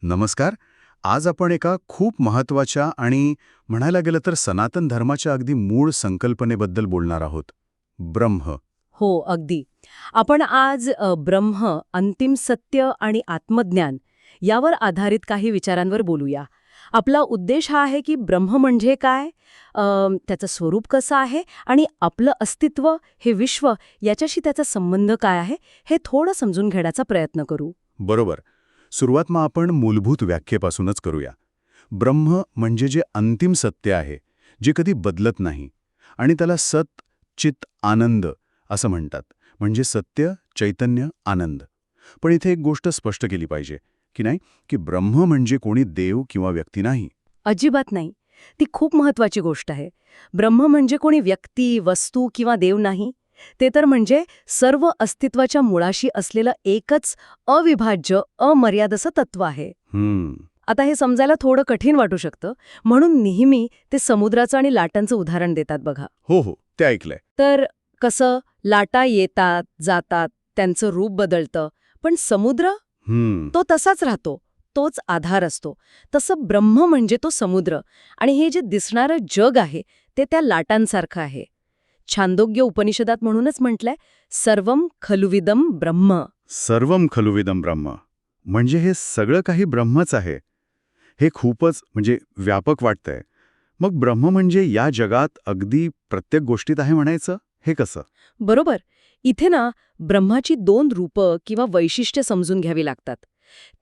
नमस्कार. आज आपण एका खूप महत्वाच्या आणि म्हणायला गेलं तर सनातन धर्माच्या अगदी मूळ संकल्पनेबद्दल बोलणार आहोत. ब्रह्म. हो, अगदी. आपण आज ब्रह्म, अंतिम सत्य आणि आत्मज्ञान यावर आधारित काही विचारांवर बोलूया. आपला उद्देश हा आहे की ब्रह्म म्हणजे काय, त्याचं स्वरूप कसं आहे आणि आपलं अस्तित्व, हे विश्व, याच्याशी त्याचा संबंध काय आहे, हे थोडं समजून घेण्याचा प्रयत्न करू. बरोबर. सुरुवात मग आपण मूलभूत व्याख्येपासूनच करूया. ब्रह्म म्हणजे जे अंतिम सत्य आहे, जे कधी बदलत नाही, आणि त्याला सत, चित, आनंद असं म्हणतात. म्हणजे सत्य, चैतन्य, आनंद. पण इथे एक गोष्ट स्पष्ट केली पाहिजे की नाही, की ब्रह्म म्हणजे कोणी देव किंवा व्यक्ती नाही. अजिबात नाही. ती खूप महत्वाची गोष्ट आहे. ब्रह्म म्हणजे कोणी व्यक्ती, वस्तू किंवा देव नाही. ते तर म्हणजे सर्व अस्तित्वाच्या मुळाशी असलेलं एकच अविभाज्य, अमर्याद असं तत्व आहे. आता हे समजायला थोडं कठीण वाटू शकतं, म्हणून नेहमी ते समुद्राचं आणि लाटांचं उदाहरण देतात बघा. हो हो, ते ऐकलंय. तर कसं लाटा येतात, जातात, त्यांचं रूप बदलतं, पण समुद्र तो तसाच राहतो, तोच आधार असतो. तसं ब्रह्म म्हणजे तो समुद्र, आणि हे जे दिसणारं जग आहे ते त्या लाटांसारखं आहे. छांदोग्य उपनिषदात म्हणूनच म्हटलंय, सर्वम खलुविदम ब्रह्म. सर्वम खलुविदम ब्रह्म म्हणजे हे सगळं काही ब्रह्मच आहे. हे खूपच म्हणजे व्यापक वाटतंय. मग ब्रह्म म्हणजे या जगात अगदी प्रत्येक गोष्टीत आहे म्हणायचं, हे कसं? बरोबर. इथे ना ब्रह्माची दोन रूपं किंवा वैशिष्ट्य समजून घ्यावी लागतात.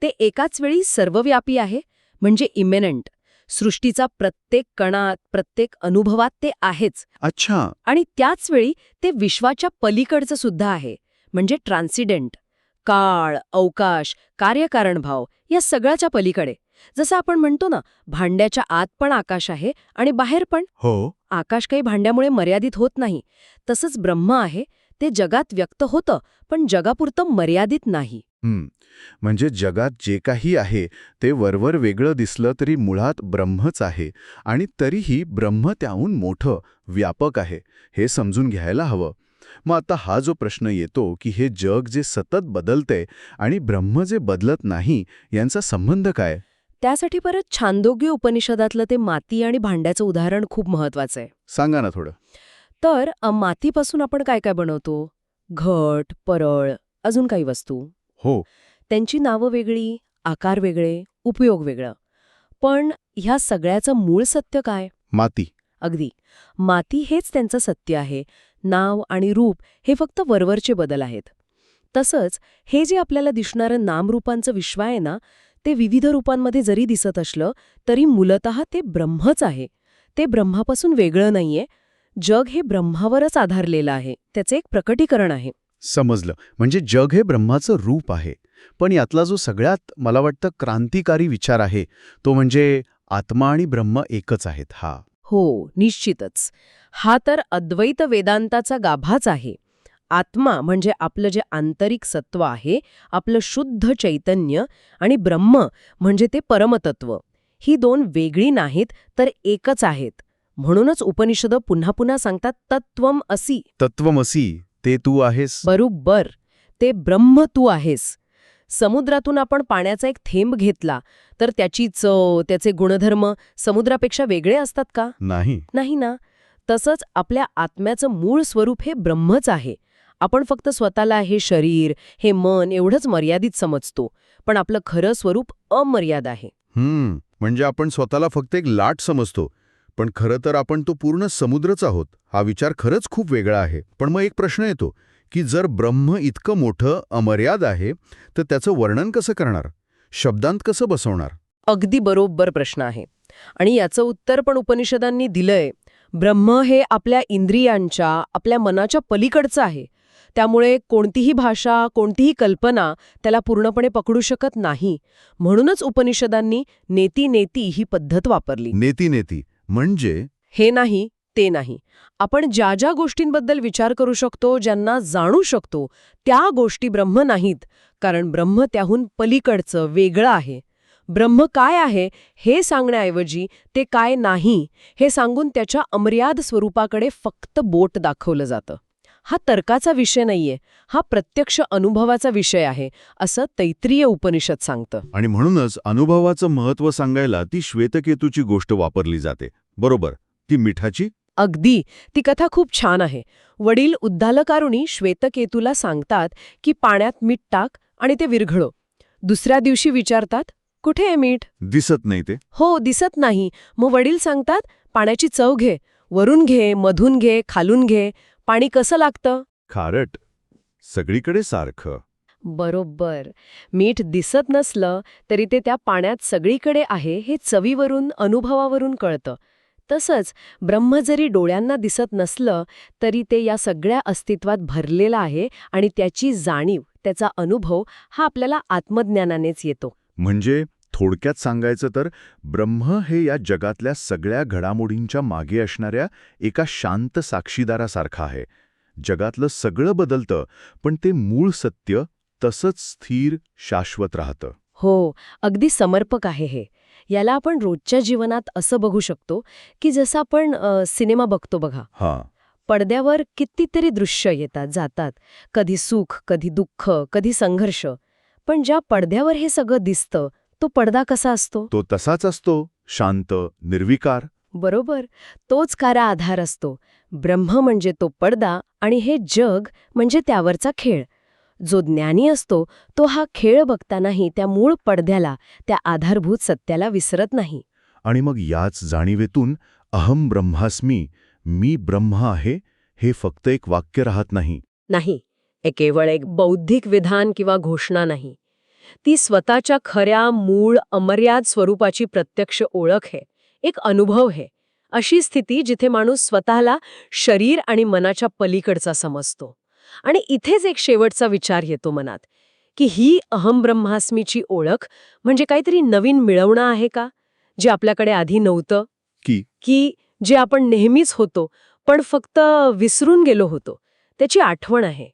ते एकाच वेळी सर्वव्यापी आहे, म्हणजे इमेनंट. सृष्टीचा प्रत्येक कणात, प्रत्येक अनुभवात ते आहेच. अच्छा. आणि त्याच वेळी ते विश्वाच्या पलीकडचं सुद्धा आहे, म्हणजे ट्रान्सिडेंट. काळ, अवकाश, कार्यकारणभाव या सगळ्याच्या पलीकडे. जसं आपण म्हणतो ना, भांड्याच्या आत पण आकाश आहे आणि बाहेर पण. हो. आकाश काही भांड्यामुळे मर्यादित होत नाही. तसंच ब्रह्म आहे, ते जगात व्यक्त होतं, पण जगापुरतं मर्यादित नाही. म्हणजे जगात जे काही आहे ते वरवर वेगळं दिसलं तरी मुळात ब्रह्मच आहे, आणि तरीही ब्रह्म त्याहून मोठं, व्यापक आहे, हे समजून घ्यायला हवं. मग आता हा जो प्रश्न येतो की हे जग जे सतत बदलतंय आणि ब्रह्म जे बदलत नाही, यांचा संबंध काय? त्यासाठी परत छांदोग्य उपनिषदातलं ते माती आणि भांड्याचं उदाहरण खूप महत्वाचं आहे. सांगा ना थोडं. तर मातीपासून आपण काय काय बनवतो? घट, परळ, अजून काही वस्तू. हो. त्यांची नावं वेगळी, आकार वेगळे, उपयोग वेगळं. पण ह्या सगळ्याचं मूळ सत्य काय? माती. अगदी. माती हेच त्यांचं सत्य आहे. नाव आणि रूप हे फक्त वरवरचे बदल आहेत. तसंच हे जे आपल्याला दिसणारं नामरूपांचं विश्व आहे ना, ते विविध रूपांमध्ये जरी दिसत असलं तरी मूलतः ते ब्रह्मच आहे. ते ब्रह्मापासून वेगळं नाहीये. जग हे ब्रह्मावरच आधारलेलं आहे. त्याचे एक प्रकटीकरण आहे. समजलं. म्हणजे जग हे ब्रह्माचं रूप आहे. पण यातला जो सगळ्यात मला वाटतं क्रांतिकारी विचार आहे, तो म्हणजे आत्मा आणि ब्रह्म एकच आहेत, हा. हो, निश्चितच. हा तर अद्वैत वेदांताचा गाभाच आहे. आत्मा म्हणजे आपलं जे आंतरिक सत्व आहे, आपलं शुद्ध चैतन्य, आणि ब्रह्म म्हणजे ते परमतत्व. ही दोन वेगळी नाहीत, तर एकच आहेत. म्हणूनच उपनिषदं पुन्हा पुन्हा सांगतात, तत्वम असि. तत्वमसी, ते तू आहेस. बरोबर. ते ब्रह्म तू आहेस. समुद्रातून आपण पाण्याचा एक थेंब घेतला तर त्याची चव, त्याचे गुणधर्म समुद्रापेक्षा वेगळे असतात का? नाही. नाही ना. तसंच आपल्या आत्म्याचं मूळ स्वरूप हे ब्रह्मच आहे. आपण फक्त स्वतःला हे शरीर, हे मन एवढंच मर्यादित समजतो, पण आपलं खरं स्वरूप अमर्याद आहे. म्हणजे आपण स्वतःला फक्त एक लाट समजतो, पण खरं तर आपण तो पूर्ण समुद्रच आहोत. हा विचार खरंच खूप वेगळा आहे. पण मग एक प्रश्न येतो की जर ब्रह्म इतकं मोठं, अमर्याद आहे, तर त्याचं वर्णन कसं करणार? शब्दांत कसं बसवणार? अगदी बरोबर प्रश्न आहे. आणि याचं उत्तर पण उपनिषदांनी दिलंय. ब्रह्म हे आपल्या इंद्रियांच्या, आपल्या मनाच्या पलीकडचं आहे. त्यामुळे कोणतीही भाषा, कोणतीही कल्पना त्याला पूर्णपणे पकडू शकत नाही. म्हणूनच उपनिषदांनी नेती नेती ही पद्धत वापरली. नेती नेती म्हणजे? हे नाही, ते नाही. आपण ज्या ज्या गोष्टींबद्दल विचार करू शकतो, ज्यांना जाणू शकतो, त्या गोष्टी ब्रह्म नाहीत, कारण ब्रह्म त्याहून पलीकडचं, वेगळं आहे. ब्रह्म काय आहे हे सांगण्याऐवजी ते काय नाही हे सांगून त्याच्या अमर्याद स्वरूपाकडे फक्त बोट दाखवलं जातं. हा तर्काचा विषय नाहीये, हा प्रत्यक्ष अनुभवाचा विषय आहे, असं तैत्तिरीय उपनिषद सांगतं. आणि म्हणूनच अनुभवाचं महत्त्व सांगायला ती श्वेतकेतूची गोष्ट वापरली जाते. बरोबर. ती मिठाची? अगदी. ती कथा खूप छान आहे. वडील उद्दालकारुणी श्वेतकेतूला सांगतात की पाण्यात मीठ टाक आणि ते विरघळो. दुसऱ्या दिवशी विचारतात, कुठे आहे मीठ? दिसत नाही ते. हो, दिसत नाही. मग वडील सांगतात, पाण्याची चव घे, वरून घे, मधून घे, खालून घे. पाणी कसं लागतं? खारट. सगळीकडे सारखं. बरोबर. मीठ दिसत नसलं तरी ते त्या पाण्यात सगळीकडे आहे हे चवीवरून, अनुभवावरून कळतं. तसंच ब्रह्म जरी डोळ्यांना दिसत नसलं तरी ते या सगळ्या अस्तित्वात भरलेलं आहे आणि त्याची जाणीव, त्याचा अनुभव हा आपल्याला आत्मज्ञानानेच येतो. म्हणजे थोडक्यात सांगायचं तर ब्रह्म हे या जगातल्या सगळ्या घडामोडींच्या मागे असणाऱ्या एका शांत साक्षीदारासारखं आहे. जगातलं सगळं बदलतं, पण ते मूळ सत्य तसंच स्थिर, शाश्वत राहतं. हो, अगदी समर्पक आहे हे. याला आपण रोजच्या जीवनात असं बघू शकतो की जसं आपण सिनेमा बघतो बघा. हां. पडद्यावर कितीतरी दृश्य येतात जातात, कधी सुख, कधी दुःख, कधी संघर्ष. पण ज्या पडद्यावर हे सगळं दिसतं तो पडदा कसा असतो? तो तसाच असतो, शांत, निर्विकार. बरोबर. तोच खरा आधार असतो. ब्रह्म म्हणजे तो पडदा आणि हे जग म्हणजे त्यावरचा खेळ. जो ज्ञानी असतो तो हा खेळ बघतानाही त्या मूळ पडद्याला, त्या आधारभूत सत्याला विसरत नाही. आणि मग याच जाणीवेतून अहम ब्रह्मास्मी, मी ब्रह्म आहे, हे फक्त एक वाक्य राहत नाही. नाही, हे केवळ एक बौद्धिक विधान किंवा घोषणा नाही. ती स्वतःच्या खऱ्या, मूळ, अमर्याद स्वरूपाची प्रत्यक्ष ओळख आहे, एक अनुभव आहे. अशी स्थिती जिथे माणूस स्वतःला शरीर आणि मनाच्या पलीकडचा समजतो. आणि इथेच एक शेवटचा विचार येतो मनात, की ही अहम ब्रह्मास्मीची ओळख म्हणजे काहीतरी नवीन मिळवणं आहे का, जे आपल्याकडे आधी नव्हतं? की जे आपण नेहमीच होतो, पण फक्त विसरून गेलो होतो, त्याची आठवण आहे.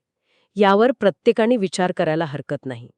यावर प्रत्येकाने विचार करायला हरकत नाही.